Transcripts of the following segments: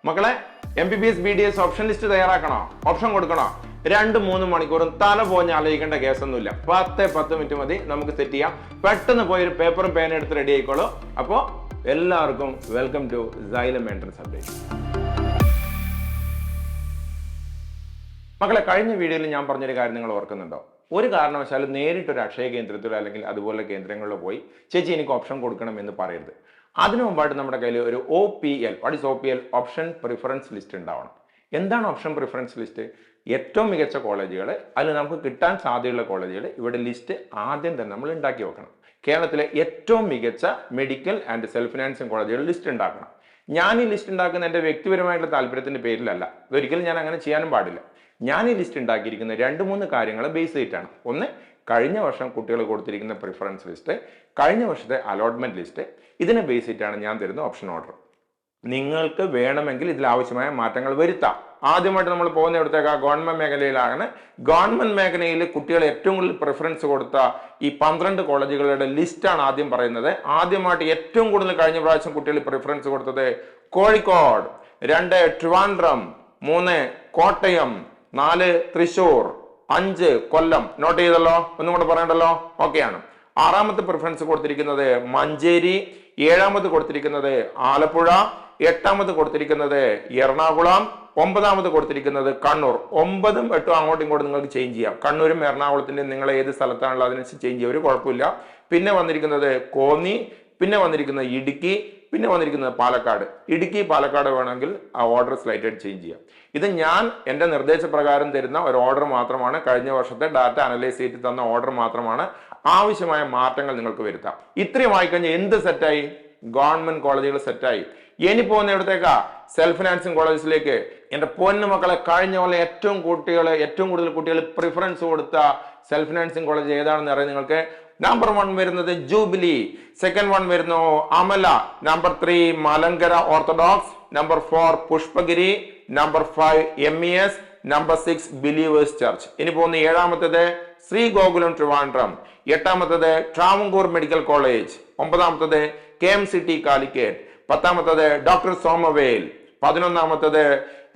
മക്കളെ MBBS BDS option list തയ്യാറാക്കണോ? Option കൊടുക്കണോ? 2-3 മണിക്കൂറും തല പോഞ്ഞ് ആലോചിക്കേണ്ട കേസൊന്നുമില്ല. 10 മിനിറ്റ് മതി നമുക്ക് സെറ്റ് ചെയ്യാം. പെട്ടെന്ന് പോയി ഒരു പേപ്പറും പേന എടുത്ത് റെഡി ആയിക്കോളൂ. അപ്പോൾ എല്ലാവർക്കും welcome to Xylem entrance update. മക്കളെ, കഴിഞ്ഞ വീഡിയോയിൽ ഞാൻ പറഞ്ഞൊരു കാര്യം നിങ്ങൾ ഓർക്കുന്നുണ്ടോ? ഒരു കാരണവശാലും നേരിട്ടൊരു അക്ഷയ കേന്ദ്രത്തിലോ അല്ലെങ്കിൽ അതുപോലെ കേന്ദ്രങ്ങളിലോ പോയി ചേച്ചി എനിക്ക് ഓപ്ഷൻ കൊടുക്കണം എന്ന് പറയരുത്. അതിനു മുമ്പായിട്ട് നമ്മുടെ കയ്യിൽ ഒരു OPL, what is OPL? Option preference list ഉണ്ടാവണം. എന്താണ് ഓപ്ഷൻ പ്രിഫറൻസ് ലിസ്റ്റ്? ഏറ്റവും മികച്ച കോളേജുകൾ, അതിൽ നമുക്ക് കിട്ടാൻ സാധ്യതയുള്ള കോളേജുകൾ ഇവിടെ ലിസ്റ്റ് ആദ്യം തന്നെ നമ്മൾ ഉണ്ടാക്കി വെക്കണം. കേരളത്തിലെ ഏറ്റവും മികച്ച മെഡിക്കൽ ആൻഡ് സെൽഫ് ഫിനാൻസിങ് കോളേജുകൾ ലിസ്റ്റ് ഉണ്ടാക്കണം. ഞാൻ ഈ ലിസ്റ്റ് ഉണ്ടാക്കുന്ന എൻ്റെ വ്യക്തിപരമായിട്ടുള്ള താല്പര്യത്തിന്റെ പേരിലല്ല. ഒരിക്കലും ഞാൻ അങ്ങനെ ചെയ്യാനും പാടില്ല. ഞാൻ ഈ ലിസ്റ്റ് ഉണ്ടാക്കിയിരിക്കുന്ന 2-3 കാര്യങ്ങൾ ബേസ് ചെയ്തിട്ടാണ്. ഒന്ന്, കഴിഞ്ഞ വർഷം കുട്ടികൾ കൊടുത്തിരിക്കുന്ന പ്രിഫറൻസ് ലിസ്റ്റ്, കഴിഞ്ഞ വർഷത്തെ അലോട്ട്മെന്റ് ലിസ്റ്റ്. ഇതിനെ ബേസ് ചെയ്തിട്ടാണ് ഞാൻ തരുന്ന ഓപ്ഷൻ ഓർഡർ. നിങ്ങൾക്ക് വേണമെങ്കിൽ ഇതിൽ ആവശ്യമായ മാറ്റങ്ങൾ വരുത്താം. ആദ്യമായിട്ട് നമ്മൾ പോകുന്ന ഇവിടത്തേക്ക് ഗവൺമെന്റ് മേഖലയിലാണ്. ഗവൺമെന്റ് മേഖലയിൽ കുട്ടികൾ ഏറ്റവും കൂടുതൽ പ്രിഫറൻസ് കൊടുത്ത ഈ 12 കോളേജുകളുടെ ലിസ്റ്റാണ് ആദ്യം പറയുന്നത്. ആദ്യമായിട്ട് ഏറ്റവും കൂടുതൽ കഴിഞ്ഞ പ്രാവശ്യം കുട്ടികൾ പ്രിഫറൻസ് കൊടുത്തത് കോഴിക്കോട്, 2 ട്രിവാൻഡ്രം, 3 കോട്ടയം, 4 തൃശൂർ, 5 കൊല്ലം. നോട്ട് ചെയ്തല്ലോ? ഒന്നും കൂടെ പറയണ്ടല്ലോ? ഓക്കെയാണ്. 6ാമത്തെ പ്രിഫറൻസ് കൊടുത്തിരിക്കുന്നത് മഞ്ചേരി, 7ാമത് കൊടുത്തിരിക്കുന്നത് ആലപ്പുഴ, 8ാമത് കൊടുത്തിരിക്കുന്നത് എറണാകുളം, 9ാമത് കൊടുത്തിരിക്കുന്നത് കണ്ണൂർ. 9ഉം 8ഉം അങ്ങോട്ടും ഇങ്ങോട്ടും നിങ്ങൾക്ക് ചേഞ്ച് ചെയ്യാം. കണ്ണൂരും എറണാകുളത്തിന്റെ നിങ്ങൾ ഏത് സ്ഥലത്താണല്ലോ അതിനനുസരിച്ച് ചേഞ്ച് ചെയ്യാം, ഒരു കുഴപ്പമില്ല. പിന്നെ വന്നിരിക്കുന്നത് കോന്നി, പിന്നെ വന്നിരിക്കുന്നത് ഇടുക്കി, പിന്നെ വന്നിരിക്കുന്നത് പാലക്കാട്. ഇടുക്കി പാലക്കാട് വേണമെങ്കിൽ ആ ഓർഡർ സ്ലൈറ്റായിട്ട് ചേഞ്ച് ചെയ്യാം. ഇത് ഞാൻ എൻ്റെ നിർദ്ദേശപ്രകാരം തരുന്ന ഒരു ഓർഡർ മാത്രമാണ്. കഴിഞ്ഞ വർഷത്തെ ഡാറ്റ അനലൈസ് ചെയ്ത് തന്ന ഓർഡർ മാത്രമാണ്. ആവശ്യമായ മാറ്റങ്ങൾ നിങ്ങൾക്ക് വരുത്താം. ഇത്രയും ആയിക്കഴിഞ്ഞാൽ എന്ത് സെറ്റായി? ഗവൺമെന്റ് കോളേജുകൾ സെറ്റായി. ഇനി പോകുന്ന എവിടത്തേക്കാ? Self financing കോളേജസിലേക്ക്. എൻ്റെ പൊന്നു മക്കളെ, കഴിഞ്ഞ പോലെ ഏറ്റവും കൂടുതൽ കുട്ടികൾ പ്രിഫറൻസ് കൊടുത്ത സെൽഫ് ഫിനാൻസിങ് കോളേജ് ഏതാണെന്ന് അറിയാം നിങ്ങൾക്ക്? നമ്പർ 1 വരുന്നത് ജൂബിലി, സെക്കൻഡ് 1 വരുന്നു Amala, number 3 Malankara Orthodox, number 4 Pushpagiri, number 5 MES, number 6 Believers Church. ഇനി പോകുന്ന 7ാമത്തേത് ശ്രീ ഗോകുലം ട്രിവാൻഡ്രം, 8ാമത്തേത് ട്രാവൻകൂർ മെഡിക്കൽ കോളേജ്, 9ാമത്തേത് KMCT കാലിക്കറ്റ്, 10ാമത്തേത് ഡോക്ടർ സോമവേൽ, 11ാമത്തേത്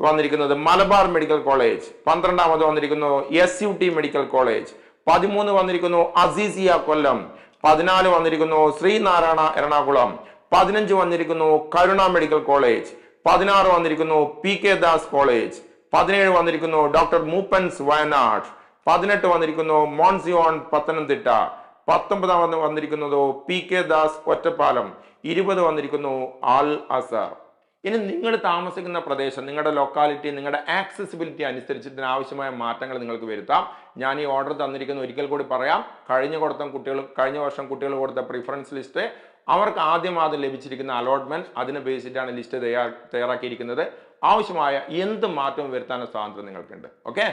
വന്നിരിക്കുന്നത് മലബാർ മെഡിക്കൽ കോളേജ്, 12ാമത് വന്നിരിക്കുന്നു SUT മെഡിക്കൽ കോളേജ്, 13 വന്നിരിക്കുന്നു അസീസിയ കൊല്ലം, 14 വന്നിരിക്കുന്നു ശ്രീനാരായണ എറണാകുളം, 15 വന്നിരിക്കുന്നു കരുണ മെഡിക്കൽ കോളേജ്, 16 വന്നിരിക്കുന്നു PK ദാസ് കോളേജ്, 17 വന്നിരിക്കുന്നു ഡോക്ടർ മൂപ്പൻസ് വയനാട്, 18 വന്നിരിക്കുന്നു മോൺസിയോൺ പത്തനംതിട്ട, 19 വന്നിരിക്കുന്നത് PK ദാസ് ഒറ്റപ്പാലം, 20 വന്നിരിക്കുന്നു ആൽ അസർ. ഇനി നിങ്ങൾ താമസിക്കുന്ന പ്രദേശം, നിങ്ങളുടെ ലൊക്കാലിറ്റി, നിങ്ങളുടെ ആക്സസിബിലിറ്റി അനുസരിച്ച് ഇതിനാവശ്യമായ മാറ്റങ്ങൾ നിങ്ങൾക്ക് വരുത്താം. ഞാൻ ഈ ഓർഡർ തന്നിരിക്കുന്ന ഒരിക്കൽ കൂടി പറയാം. കഴിഞ്ഞ വർഷം കുട്ടികൾ കൊടുത്ത പ്രിഫറൻസ് ലിസ്റ്റ്, അവർക്ക് ആദ്യം ലഭിച്ചിരിക്കുന്ന അലോട്ട്മെന്റ്, അതിനെ ബേസിട്ടാണ് ലിസ്റ്റ് തയ്യാറാക്കിയിരിക്കുന്നത്. ആവശ്യമായ എന്ത് മാറ്റവും വരുത്താനുള്ള സ്വാതന്ത്ര്യം നിങ്ങൾക്കുണ്ട്. ഓക്കെ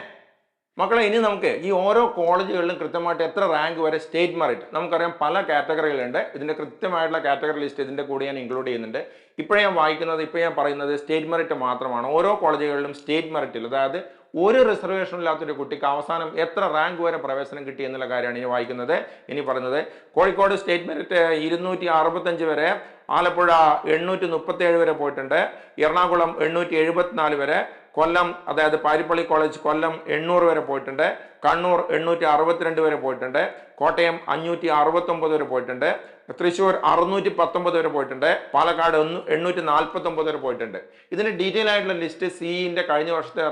മക്കളെ, ഇനി നമുക്ക് ഈ ഓരോ കോളേജുകളിലും കൃത്യമായിട്ട് എത്ര റാങ്ക് വരെ സ്റ്റേറ്റ് മെറിറ്റ്, നമുക്കറിയാം പല കാറ്റഗറികളുണ്ട്. ഇതിന്റെ കൃത്യമായിട്ടുള്ള കാറ്റഗറി ലിസ്റ്റ് ഇതിന്റെ കൂടെ ഞാൻ ഇൻക്ലൂഡ് ചെയ്യുന്നുണ്ട്. ഇപ്പോൾ ഞാൻ പറയുന്നത് സ്റ്റേറ്റ് മെറിറ്റ് മാത്രമാണ്. ഓരോ കോളേജുകളിലും സ്റ്റേറ്റ് മെറിറ്റിൽ, അതായത് ഒരു റിസർവേഷൻ ഇല്ലാത്തൊരു കുട്ടിക്ക് അവസാനം എത്ര റാങ്ക് വരെ പ്രവേശനം കിട്ടി എന്നുള്ള കാര്യമാണ് ഇനി വായിക്കുന്നത്. ഇനി പറയുന്നത് കോഴിക്കോട് സ്റ്റേറ്റ് മെറിറ്റ് 265 വരെ, ആലപ്പുഴ 837 വരെ പോയിട്ടുണ്ട്, എറണാകുളം 874 വരെ, കൊല്ലം അതായത് പാരിപ്പള്ളി കോളേജ് കൊല്ലം 800 വരെ പോയിട്ടുണ്ട്, കണ്ണൂർ 862 വരെ പോയിട്ടുണ്ട്, കോട്ടയം 569 വരെ പോയിട്ടുണ്ട്, തൃശ്ശൂർ 619 വരെ പോയിട്ടുണ്ട്, പാലക്കാട് 849 വരെ പോയിട്ടുണ്ട്. ഇതിന്റെ ഡീറ്റെയിൽ ആയിട്ടുള്ള ലിസ്റ്റ് സിഇന്റെ കഴിഞ്ഞ വർഷത്തെ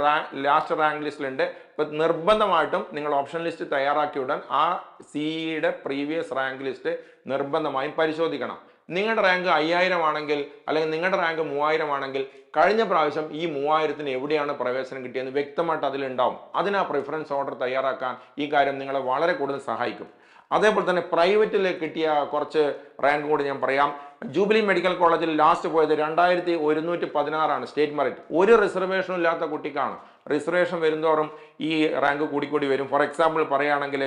ലാസ്റ്റ് റാങ്ക് ലിസ്റ്റിലുണ്ട്. ഇപ്പൊ നിർബന്ധമായിട്ടും നിങ്ങൾ ഓപ്ഷൻ ലിസ്റ്റ് തയ്യാറാക്കിയ ഉടൻ ആ സിഇയുടെ പ്രീവിയസ് റാങ്ക് ലിസ്റ്റ് നിർബന്ധമായും പരിശോധിക്കണം. നിങ്ങളുടെ റാങ്ക് 5000 ആണെങ്കിൽ, അല്ലെങ്കിൽ നിങ്ങളുടെ റാങ്ക് 3000 ആണെങ്കിൽ, കഴിഞ്ഞ പ്രാവശ്യം ഈ 3000-ന് എവിടെയാണ് പ്രവേശനം കിട്ടിയെന്ന് വ്യക്തമായിട്ട് അതിലുണ്ടാവും. അതിനാ പ്രിഫറൻസ് ഓർഡർ തയ്യാറാക്കാൻ ഈ കാര്യം നിങ്ങളെ വളരെ കൂടുതൽ സഹായിക്കും. അതേപോലെ തന്നെ പ്രൈവറ്റിൽ കിട്ടിയ കുറച്ച് റാങ്ക് കൂടി ഞാൻ പറയാം. ജൂബിലി മെഡിക്കൽ കോളേജിൽ ലാസ്റ്റ് പോയത് 2116 സ്റ്റേറ്റ് മെറിറ്റ്. ഒരു റിസർവേഷനും ഇല്ലാത്ത കുട്ടിക്കാണ്. റിസർവേഷൻ വരുന്തോറും ഈ റാങ്ക് കൂടിക്കൂടി വരും. ഫോർ എക്സാമ്പിൾ പറയുകയാണെങ്കിൽ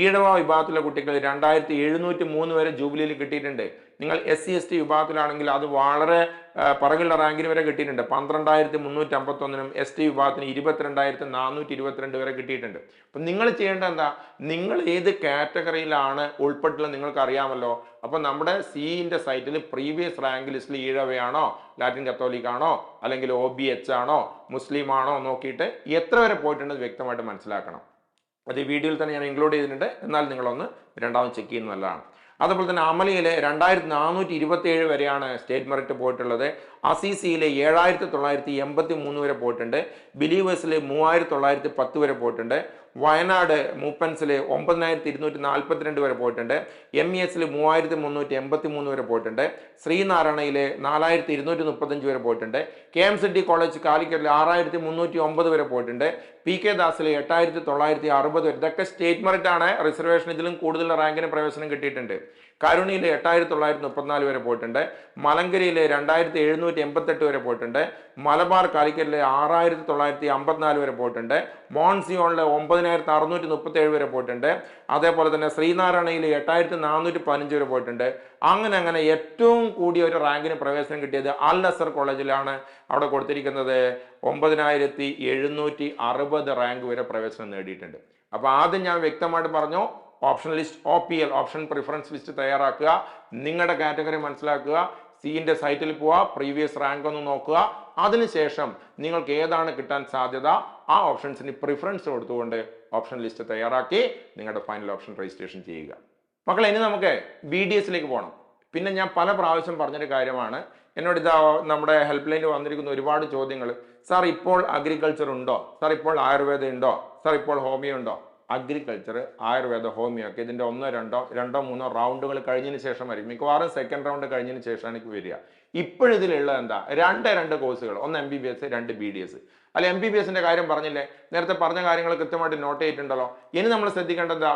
ഈഴവ വിഭാഗത്തിലെ കുട്ടികൾ 2703 വരെ ജൂബിലിയിൽ കിട്ടിയിട്ടുണ്ട്. നിങ്ങൾ SC ST വിഭാഗത്തിലാണെങ്കിൽ അത് വളരെ പറകുള്ള റാങ്കിന് വരെ കിട്ടിയിട്ടുണ്ട്. 12,351 ST വിഭാഗത്തിന് 22,422 വരെ കിട്ടിയിട്ടുണ്ട്. അപ്പം നിങ്ങൾ ചെയ്യേണ്ടത് എന്താ, നിങ്ങൾ ഏത് കാറ്റഗറിയിലാണ് ഉൾപ്പെട്ടുള്ളത് നിങ്ങൾക്ക് അറിയാമല്ലോ. അപ്പം നമ്മുടെ സിന്റെ സൈറ്റിൽ പ്രീവിയസ് റാങ്ക് ലിസ്റ്റിൽ ഈഴവയാണോ, ലാറ്റിൻ കത്തോലിക് ആണോ, അല്ലെങ്കിൽ OBH ആണോ, മുസ്ലിം ആണോ നോക്കിയിട്ട് എത്ര വരെ പോയിട്ടുണ്ടെന്ന് വ്യക്തമായിട്ട് മനസ്സിലാക്കണം. അത് ഈ വീഡിയോയിൽ തന്നെ ഞാൻ ഇൻക്ലൂഡ് ചെയ്തിട്ടുണ്ട്. എന്നാൽ നിങ്ങളൊന്ന് രണ്ടാമത് ചെക്ക് ചെയ്യുന്നത് നല്ലതാണ്. അതുപോലെ തന്നെ അമലിയിലെ 2,427 വരെയാണ് സ്റ്റേറ്റ് മെറിറ്റ് പോയിട്ടുള്ളത്. അസീസിയിലെ 7,983 വരെ പോയിട്ടുണ്ട്. ബിലീവേഴ്സിൽ 3,910 വരെ പോയിട്ടുണ്ട്. വയനാട് മൂപ്പൻസിൽ 9,242 വരെ പോയിട്ടുണ്ട്. MESൽ 3,383 വരെ പോയിട്ടുണ്ട്. ശ്രീനാരായണയിൽ 4,235 വരെ പോയിട്ടുണ്ട്. KMCT കോളേജ് കാലിക്കറ്റിൽ 6,309 വരെ പോയിട്ടുണ്ട്. PK ദാസിൽ 8,960 വരെ. ഇതൊക്കെ സ്റ്റേറ്റ് മെറിറ്റ് ആണ്. റിസർവേഷൻ ഇതിലും കൂടുതൽ റാങ്കിന് പ്രവേശനം കിട്ടിയിട്ടുണ്ട്. കരുണിയിൽ 8,934 വരെ പോയിട്ടുണ്ട്. മലങ്കരയിൽ 2,788 വരെ പോയിട്ടുണ്ട്. മലബാർ കാലിക്കറ്റിൽ 6,954 വരെ പോയിട്ടുണ്ട്. മോൺസിയോണിൽ 9,637 വരെ പോയിട്ടുണ്ട്. അതേപോലെ തന്നെ ശ്രീനാരായണയിൽ 8,415 വരെ പോയിട്ടുണ്ട്. അങ്ങനെ ഏറ്റവും കൂടിയ ഒരു റാങ്കിന് പ്രവേശനം കിട്ടിയത് അൽ അസർ കോളേജിലാണ്. അവിടെ കൊടുത്തിരിക്കുന്നത് 9,760 റാങ്ക് വരെ പ്രവേശനം നേടിയിട്ടുണ്ട്. അപ്പോൾ ആദ്യം ഞാൻ വ്യക്തമായിട്ട് പറഞ്ഞു, option least OPL option preference list തയ്യാറാക്കുക, നിങ്ങളുടെ കാറ്റഗറി മനസ്സിലാക്കുക, സിന്റെ സൈറ്റിൽ പോവുക, പ്രീവിയസ് റാങ്ക് ഒന്ന് നോക്കുക. അതിനുശേഷം നിങ്ങൾക്ക് ഏതാണ് കിട്ടാൻ സാധ്യത ആ ഓപ്ഷൻസിന് പ്രിഫറൻസ് കൊടുത്തുകൊണ്ട് ഓപ്ഷൻ ലിസ്റ്റ് തയ്യാറാക്കി നിങ്ങളുടെ ഫൈനൽ ഓപ്ഷൻ രജിസ്ട്രേഷൻ ചെയ്യുക. മക്കളെ, ഇനി നമുക്ക് BDSലേക്ക് പോകണം. പിന്നെ ഞാൻ പല പ്രാവശ്യം പറഞ്ഞൊരു കാര്യമാണ്, എന്നോട് ഇതാ നമ്മുടെ ഹെൽപ്പ് ലൈനിൽ വന്നിരിക്കുന്ന ഒരുപാട് ചോദ്യങ്ങൾ. സാർ ഇപ്പോൾ അഗ്രികൾച്ചർ ഉണ്ടോ, സാർ ഇപ്പോൾ ആയുർവേദ ഉണ്ടോ, സാർ ഇപ്പോൾ ഹോമിയോ ഉണ്ടോ? അഗ്രികൾച്ചർ, ആയുർവേദ, ഹോമിയോ ഒക്കെ ഇതിൻ്റെ 1, 2, 3 റൗണ്ടുകൾ കഴിഞ്ഞതിന് ശേഷം വരും. മിക്കവാറും സെക്കൻഡ് റൗണ്ട് കഴിഞ്ഞതിന് ശേഷമാണ് എനിക്ക് വരിക. ഇപ്പോഴിതിലുള്ള എന്താ, രണ്ട് കോഴ്സുകൾ, ഒന്ന് MBBS, 2 BDS. അല്ല, MBBSന്റെ കാര്യം പറഞ്ഞില്ലേ, നേരത്തെ പറഞ്ഞ കാര്യങ്ങൾ കൃത്യമായിട്ട് നോട്ട് ചെയ്തിട്ടുണ്ടല്ലോ. ഇനി നമ്മൾ ശ്രദ്ധിക്കേണ്ടത് എന്താ,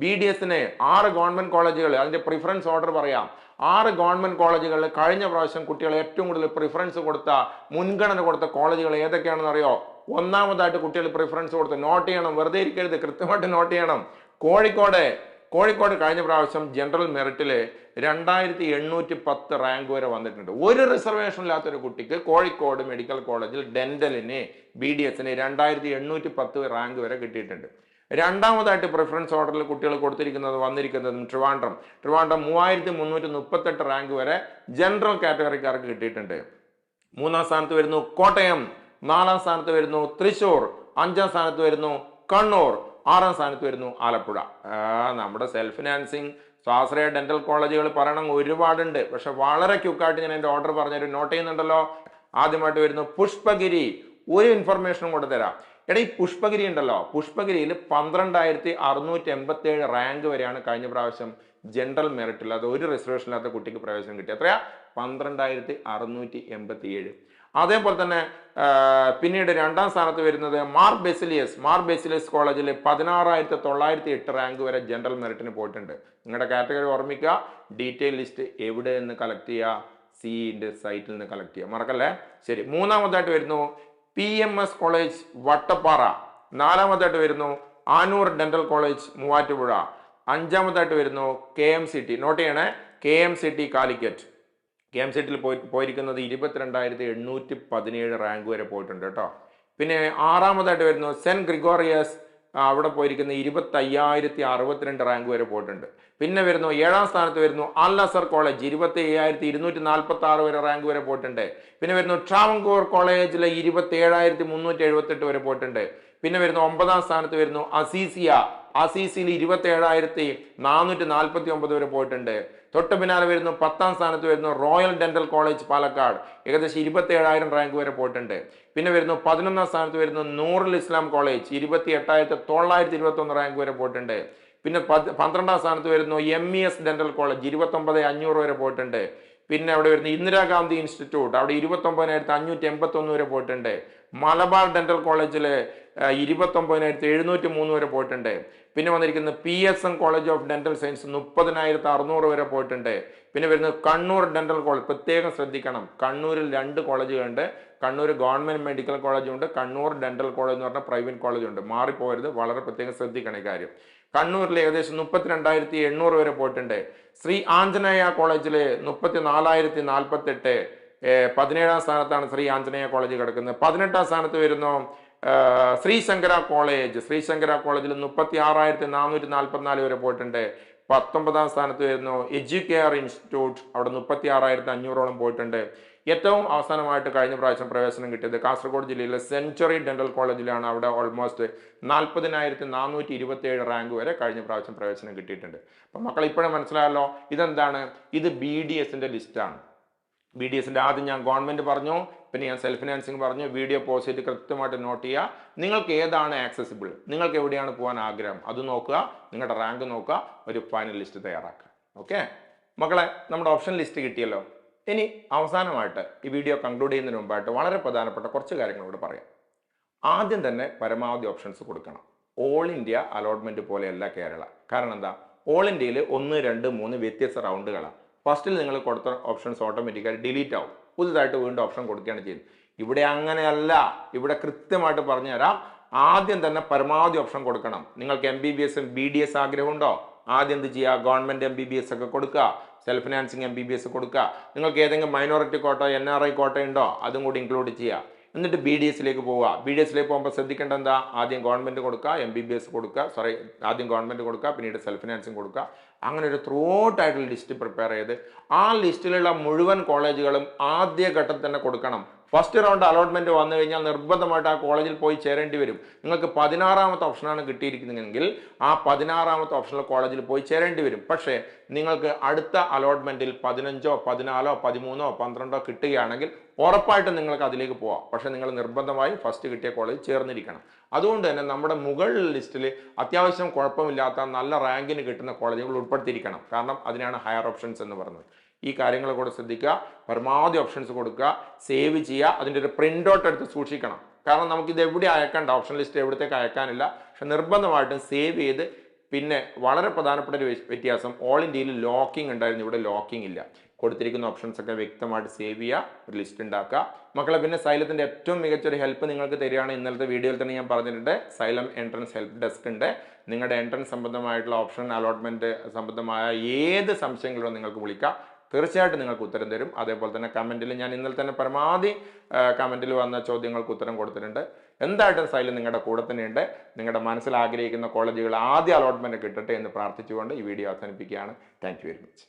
BDSന് 6 ഗവൺമെന്റ് കോളേജുകൾ, അതിന്റെ പ്രിഫറൻസ് ഓർഡർ പറയാം. 6 ഗവൺമെന്റ് കോളേജുകളിൽ കഴിഞ്ഞ പ്രാവശ്യം കുട്ടികളെ ഏറ്റവും കൂടുതൽ പ്രിഫറൻസ് കൊടുത്ത, മുൻഗണന കൊടുത്ത കോളേജുകൾ ഏതൊക്കെയാണെന്ന് അറിയോ? ഒന്നാമതായിട്ട് കുട്ടികൾ പ്രിഫറൻസ് കൊടുത്ത്, നോട്ട് ചെയ്യണം, വെറുതെ ഇരിക്കരുത്, കൃത്യമായിട്ട് നോട്ട് ചെയ്യണം. കോഴിക്കോട് കഴിഞ്ഞ പ്രാവശ്യം ജനറൽ മെറിറ്റില് 2,810 റാങ്ക് വരെ വന്നിട്ടുണ്ട്. ഒരു റിസർവേഷൻ ഇല്ലാത്തൊരു കുട്ടിക്ക് കോഴിക്കോട് മെഡിക്കൽ കോളേജിൽ ഡെന്റലിന് BDSന് 2,810 റാങ്ക് വരെ കിട്ടിയിട്ടുണ്ട്. രണ്ടാമതായിട്ട് പ്രിഫറൻസ് ഓർഡറിൽ കുട്ടികൾ വന്നിരിക്കുന്നത് ട്രിവാൻഡ്രം 3,338 റാങ്ക് വരെ ജനറൽ കാറ്റഗറിക്കാർക്ക് കിട്ടിയിട്ടുണ്ട്. 3-ാം സ്ഥാനത്ത് വരുന്നു കോട്ടയം, 4-ാം സ്ഥാനത്ത് വരുന്നു തൃശ്ശൂർ, 5-ാം സ്ഥാനത്ത് വരുന്നു കണ്ണൂർ, 6-ാം സ്ഥാനത്ത് വരുന്നു ആലപ്പുഴ. നമ്മുടെ സെൽഫ് ഫിനാൻസിങ് സ്വാശ്രയ ഡെന്റൽ കോളേജുകൾ പറയണം ഒരുപാടുണ്ട്. പക്ഷെ വളരെ ക്യുക്കായിട്ട് ഞാൻ എൻ്റെ ഓർഡർ പറഞ്ഞൊരു നോട്ട് ചെയ്യുന്നുണ്ടല്ലോ. ആദ്യമായിട്ട് വരുന്നു പുഷ്പഗിരി. ഒരു ഇൻഫർമേഷനും കൂടെ തരാം. എടാ, ഈ പുഷ്പഗിരി ഉണ്ടല്ലോ, പുഷ്പഗിരിയിൽ 12,687 റാങ്ക് വരെയാണ് കഴിഞ്ഞ പ്രാവശ്യം ജനറൽ മെറിറ്റിൽ, അത് ഒരു റിസർവേഷൻ ഇല്ലാത്ത കുട്ടിക്ക് പ്രവേശനം കിട്ടി. എത്രയാ? 12,687. അതേപോലെ തന്നെ പിന്നീട് 2-ാം സ്ഥാനത്ത് വരുന്നത് മാർ ബെസിലിയസ് കോളേജിൽ 16,908 റാങ്ക് വരെ ജനറൽ മെറിറ്റിന് പോയിട്ടുണ്ട്. നിങ്ങളുടെ കാറ്റഗറി ഓർമ്മിക്കുക. ഡീറ്റെയിൽ ലിസ്റ്റ് എവിടെ നിന്ന് കളക്ട് ചെയ്യുക? സിന്റെ സൈറ്റിൽ നിന്ന് കളക്ട് ചെയ്യുക, മറക്കല്ലേ. ശരി, 3-ാമതായിട്ട് വരുന്നു PMS കോളേജ് വട്ടപ്പാറ. 4-ാമതായിട്ട് വരുന്നു ആനൂർ ഡെന്റൽ കോളേജ് മൂവാറ്റുപുഴ. 5-ാമതായിട്ട് വരുന്നു KMCT. നോട്ട് ചെയ്യണേ, KMCT കാലിക്കറ്റ്. KMCTയിൽ പോയിരിക്കുന്നത് 22,817 റാങ്ക് വരെ പോയിട്ടുണ്ട് കേട്ടോ. പിന്നെ 6-ാമതായിട്ട് വരുന്നു സെന്റ് ഗ്രിഗോറിയസ്. അവിടെ പോയിരിക്കുന്ന 25,062 റാങ്ക് വരെ പോയിട്ടുണ്ട്. പിന്നെ വരുന്നു 7-ാം സ്ഥാനത്ത് വരുന്നു അൽ അസർ കോളേജ് 27,246 വരെ റാങ്ക് വരെ പോയിട്ടുണ്ട്. പിന്നെ വരുന്നു ട്രാവൻകൂർ കോളേജിലെ 27,378 വരെ പോയിട്ടുണ്ട്. പിന്നെ വരുന്നു 9-ാം സ്ഥാനത്ത് വരുന്നു അസീസിയിൽ 27,449 വരെ പോയിട്ടുണ്ട്. തൊട്ട് പിന്നാലെ വരുന്നു 10-ാം സ്ഥാനത്ത് വരുന്നു റോയൽ ഡെന്റൽ കോളേജ് പാലക്കാട്, ഏകദേശം 27,000 റാങ്ക് വരെ പോയിട്ടുണ്ട്. പിന്നെ വരുന്നു 11-ാം സ്ഥാനത്ത് വരുന്നു നൂറുൽ ഇസ്ലാം കോളേജ് 28,921 റാങ്ക് വരെ പോയിട്ടുണ്ട്. പിന്നെ 12-ാം സ്ഥാനത്ത് വരുന്നു MES ഡെന്റൽ കോളേജ് 29,500 വരെ പോയിട്ടുണ്ട്. പിന്നെ അവിടെ വരുന്ന ഇന്ദിരാഗാന്ധി ഇൻസ്റ്റിറ്റ്യൂട്ട്, അവിടെ 29,581 വരെ പോയിട്ടുണ്ട്. മലബാർ ഡെന്റൽ കോളേജിൽ 29,703 വരെ പോയിട്ടുണ്ട്. പിന്നെ വന്നിരിക്കുന്ന PSM college of dental science 30,600 വരെ പോയിട്ടുണ്ട്. പിന്നെ വരുന്നത് കണ്ണൂർ ഡെന്റൽ കോളേജ്. പ്രത്യേകം ശ്രദ്ധിക്കണം, കണ്ണൂരിൽ 2 കോളേജുകളുണ്ട്. കണ്ണൂർ ഗവൺമെന്റ് മെഡിക്കൽ കോളേജുണ്ട്, കണ്ണൂർ ഡെന്റൽ കോളേജ് എന്ന് പറഞ്ഞാൽ പ്രൈവറ്റ് കോളേജുണ്ട്. മാറിപ്പോകരുത്, വളരെ പ്രത്യേകം ശ്രദ്ധിക്കണം ഈ കാര്യം. കണ്ണൂരിൽ ഏകദേശം 32,800 വരെ പോയിട്ടുണ്ട്. ശ്രീ ആഞ്ജനേയ കോളേജിൽ 34,048. 17ാം സ്ഥാനത്താണ് ശ്രീ ആഞ്ജനേയ കോളേജ് കിടക്കുന്നത്. 18ാം സ്ഥാനത്ത് വരുന്നു ശ്രീശങ്കര കോളേജ്. ശ്രീശങ്കര കോളേജിൽ 36,444 വരെ പോയിട്ടുണ്ട്. 19ാം സ്ഥാനത്ത് വരുന്നു എഡ്യൂക്കെയർ ഇൻസ്റ്റിറ്റ്യൂട്ട്, അവിടെ 36,500ഓളം പോയിട്ടുണ്ട്. ഏറ്റവും അവസാനമായിട്ട് കഴിഞ്ഞ പ്രാവശ്യം പ്രവേശനം കിട്ടിയത് കാസർഗോഡ് ജില്ലയിലെ സെഞ്ചുറി ഡെന്റൽ കോളേജിലാണ്. അവിടെ ഓൾമോസ്റ്റ് 40,427 റാങ്ക് വരെ കഴിഞ്ഞ പ്രാവശ്യം പ്രവേശനം കിട്ടിയിട്ടുണ്ട്. അപ്പം മക്കൾ ഇപ്പോഴും മനസ്സിലായല്ലോ ഇതെന്താണ്, ഇത് BDSന്റെ ലിസ്റ്റാണ്. BDSന്റെ ആദ്യം ഞാൻ ഗവൺമെന്റ് പറഞ്ഞു, പിന്നെ ഞാൻ സെൽഫ് ഫിനാൻസിങ് പറഞ്ഞു. വീഡിയോ പോസ്റ്റ് ചെയ്ത് കൃത്യമായിട്ട് നോട്ട് ചെയ്യുക. നിങ്ങൾക്ക് ഏതാണ് ആക്സസിബിൾ, നിങ്ങൾക്ക് എവിടെയാണ് പോകാൻ ആഗ്രഹം, അത് നോക്കുക, നിങ്ങളുടെ റാങ്ക് നോക്കുക, ഒരു ഫൈനൽ ലിസ്റ്റ് തയ്യാറാക്കുക. ഓക്കെ മക്കളെ, നമ്മുടെ ഓപ്ഷൻ ലിസ്റ്റ് കിട്ടിയല്ലോ. ഇനി അവസാനമായിട്ട് ഈ വീഡിയോ കൺക്ലൂഡ് ചെയ്യുന്നതിന് മുമ്പായിട്ട് വളരെ പ്രധാനപ്പെട്ട കുറച്ച് കാര്യങ്ങളോട് പറയാം. ആദ്യം തന്നെ പരമാവധി ഓപ്ഷൻസ് കൊടുക്കണം. ഓൾ ഇന്ത്യ അലോട്ട്മെന്റ് പോലെയല്ല കേരള. കാരണം എന്താ, ഓൾ ഇന്ത്യയിൽ 1, 2, 3 വ്യത്യസ്ത റൗണ്ടുകളാണ്. ഫസ്റ്റിൽ നിങ്ങൾ കൊടുത്ത ഓപ്ഷൻസ് ഓട്ടോമാറ്റിക്കായി ഡിലീറ്റ് ആവും. പുതുതായിട്ട് വീണ്ടും ഓപ്ഷൻ കൊടുക്കുകയാണ് ചെയ്യുന്നത്. ഇവിടെ അങ്ങനെയല്ല. ഇവിടെ കൃത്യമായിട്ട് പറഞ്ഞുതരാം. ആദ്യം തന്നെ പരമാവധി ഓപ്ഷൻ കൊടുക്കണം. നിങ്ങൾക്ക് MBBS BDS ആഗ്രഹമുണ്ടോ, ആദ്യം എന്ത് ചെയ്യുക, ഗവൺമെന്റ് MBBS ഒക്കെ കൊടുക്കുക, സെൽഫ് ഫിനാൻസിങ് MBBS കൊടുക്കുക. നിങ്ങൾക്ക് ഏതെങ്കിലും മൈനോറിറ്റി കോട്ട NRI കോട്ട ഉണ്ടോ, അതും കൂടി ഇൻക്ലൂഡ് ചെയ്യുക. എന്നിട്ട് BDSലേക്ക് പോവുക. BDSലേക്ക് പോകുമ്പോൾ ശ്രദ്ധിക്കേണ്ട എന്താ, ആദ്യം ഗവൺമെന്റ് കൊടുക്കുക, MBBS കൊടുക്കുക, ആദ്യം ഗവൺമെന്റ് കൊടുക്കുക, പിന്നീട് സെൽഫ് ഫിനാൻസിങ് കൊടുക്കുക. അങ്ങനെ ഒരു ത്രൂ ഔട്ട് ആയിട്ടുള്ള ലിസ്റ്റ് പ്രിപ്പയർ ചെയ്ത് ആ ലിസ്റ്റിലുള്ള മുഴുവൻ കോളേജുകളും ആദ്യ ഘട്ടത്തിൽ തന്നെ കൊടുക്കണം. ഫസ്റ്റ് റൗണ്ട് അലോട്ട്മെന്റ് വന്നു കഴിഞ്ഞാൽ നിർബന്ധമായിട്ട് ആ കോളേജിൽ പോയി ചേരേണ്ടി വരും. നിങ്ങൾക്ക് 16ാമത്തെ ഓപ്ഷനാണ് കിട്ടിയിരിക്കുന്നതെങ്കിൽ ആ 16ാമത്തെ ഓപ്ഷനിൽ കോളേജിൽ പോയി ചേരേണ്ടി വരും. പക്ഷേ നിങ്ങൾക്ക് അടുത്ത അലോട്ട്മെന്റിൽ 15, 14, 13, 12 കിട്ടുകയാണെങ്കിൽ ഉറപ്പായിട്ടും നിങ്ങൾക്ക് അതിലേക്ക് പോവാം. പക്ഷേ നിങ്ങൾ നിർബന്ധമായും ഫസ്റ്റ് കിട്ടിയ കോളേജ് ചേർന്നിരിക്കണം. അതുകൊണ്ട് തന്നെ നമ്മുടെ മുകൾ ലിസ്റ്റിൽ അത്യാവശ്യം കുഴപ്പമില്ലാത്ത നല്ല റാങ്കിന് കിട്ടുന്ന കോളേജുകൾ ഉൾപ്പെടുത്തിയിരിക്കണം. കാരണം അതിനാണ് ഹയർ ഓപ്ഷൻസ് എന്ന് പറയുന്നത്. ഈ കാര്യങ്ങൾ കൂടെ ശ്രദ്ധിക്കുക. പരമാവധി ഓപ്ഷൻസ് കൊടുക്കുക, സേവ് ചെയ്യുക, അതിൻ്റെ ഒരു പ്രിൻ്റ് ഔട്ട് എടുത്ത് സൂക്ഷിക്കണം. കാരണം നമുക്കിത് എവിടെ അയക്കേണ്ട, ഓപ്ഷൻ ലിസ്റ്റ് എവിടത്തേക്ക് അയക്കാനില്ല. പക്ഷെ നിർബന്ധമായിട്ടും സേവ് ചെയ്ത്. പിന്നെ വളരെ പ്രധാനപ്പെട്ട ഒരു വ്യത്യാസം, ഓൾ ഇന്ത്യയിൽ ലോക്കിംഗ് ഉണ്ടായിരുന്നു, ഇവിടെ ലോക്കിംഗ് ഇല്ല. കൊടുത്തിരിക്കുന്ന ഓപ്ഷൻസ് ഒക്കെ വ്യക്തമായിട്ട് സേവ് ചെയ്യുക, ഒരു ലിസ്റ്റ് ഉണ്ടാക്കുക. മക്കളെ, പിന്നെ സൈലത്തിൻ്റെ ഏറ്റവും മികച്ചൊരു ഹെൽപ്പ് നിങ്ങൾക്ക് തരികയാണ്. ഇന്നലത്തെ വീഡിയോയിൽ തന്നെ ഞാൻ പറഞ്ഞിട്ടുണ്ട്, സൈലം എൻട്രൻസ് ഹെൽപ്പ് ഡെസ്ക് ഉണ്ട്. നിങ്ങളുടെ എൻട്രൻസ് സംബന്ധമായിട്ടുള്ള ഓപ്ഷൻ അലോട്ട്മെന്റ് സംബന്ധമായ ഏത് സംശയങ്ങളും നിങ്ങൾക്ക് വിളിക്കാം. തീർച്ചയായിട്ടും നിങ്ങൾക്ക് ഉത്തരം തരും. അതേപോലെ തന്നെ കമൻറ്റിൽ ഞാൻ ഇന്നലെ തന്നെ പരമാവധി കമൻറ്റിൽ വന്ന ചോദ്യങ്ങൾക്ക് ഉത്തരം കൊടുത്തിട്ടുണ്ട്. എന്തായിട്ടും സൈലം നിങ്ങളുടെ കൂടെ തന്നെയുണ്ട്. നിങ്ങളുടെ മനസ്സിൽ ആഗ്രഹിക്കുന്ന കോളേജുകൾ ആദ്യ അലോട്ട്മെന്റ് കിട്ടട്ടെ എന്ന് പ്രാർത്ഥിച്ചുകൊണ്ട് ഈ വീഡിയോ അവസാനിപ്പിക്കുകയാണ്. Thank you very much.